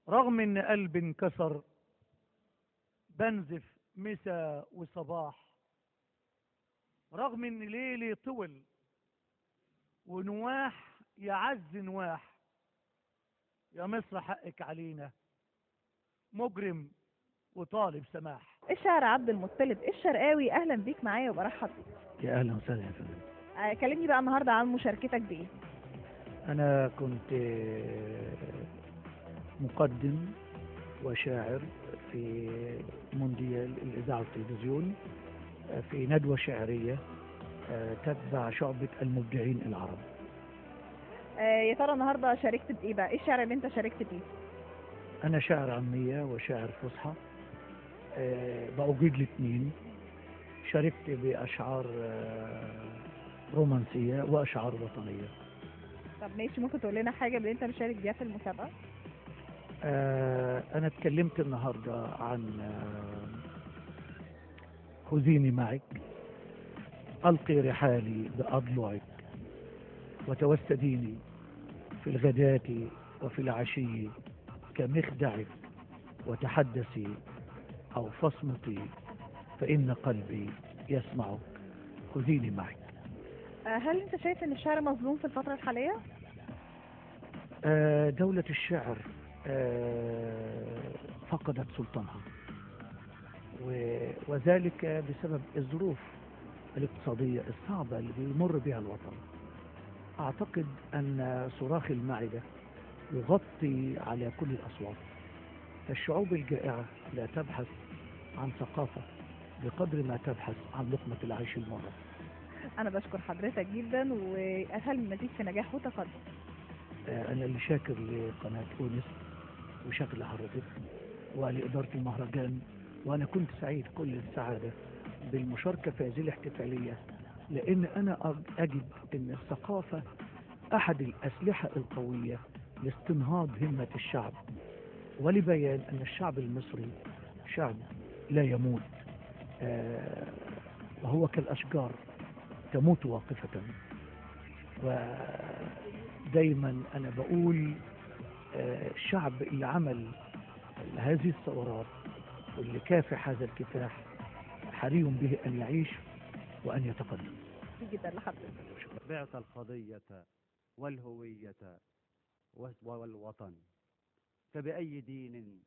رغم ان قلبي انكسر، بنزف مسا وصباح. رغم ان ليلي طول ونواح يعز نواح. يا مصر حقك علينا، مجرم وطالب سماح. الشاعر عبد المطلب الشرقاوي، اهلا بيك معايا وبرحب بيك. يا اهلا وسهلا يا فندم. كلمني بقى النهارده عن مشاركتك بايه. انا كنت مقدم وشاعر في مونديال الاذاعه والتلفزيون، في ندوه شعريه تتبع شعبه المبدعين العرب. يا ترى النهارده شاركت بايه بقى؟ ايه الشعر اللي انت شاركت بيه؟ انا شاعر عاميه وشاعر فصحى، بأجيد الاثنين. شاركت باشعار رومانسيه واشعار وطنيه. طب ماشي، ممكن تقول لنا حاجه من اللي انت مشارك بيها في المسابقه؟ أنا اتكلمت النهاردة عن خذيني معك، ألقي رحالي بأضلعك، وتوسديني في الغداة وفي العشي كمخدعك، وتحدثي أو فاصمتي فإن قلبي يسمعك. خذيني معك. هل انت شايف ان الشعر مظلوم في الفتره الحاليه؟ دولة الشعر فقدت سلطانها، وذلك بسبب الظروف الاقتصادية الصعبة اللي بيمر بها الوطن. أعتقد أن صراخ المعدة يغطي على كل الأصوات. فالشعوب الجائعة لا تبحث عن ثقافة بقدر ما تبحث عن لقمة العيش المرة. انا بشكر حضرتك جدا، واتمنى المزيد في نجاح وتقدم. أنا اللي شاكر لقناة أونس، وشاكر لحضرتك ولإدارة المهرجان. وأنا كنت سعيد كل السعادة بالمشاركة في هذه الاحتفالية، لأن أنا أجد أن الثقافة أحد الأسلحة القوية لاستنهاض همة الشعب، ولبيان أن الشعب المصري شعب لا يموت، وهو كالأشجار تموت واقفة. ودايما أنا بقول الشعب اللي عمل هذه الثورات واللي كافح هذا الكفاح حري به أن يعيش وأن يتقدم. جدا لحضرتك. بعت القضية والهوية والوطن، فبأي دين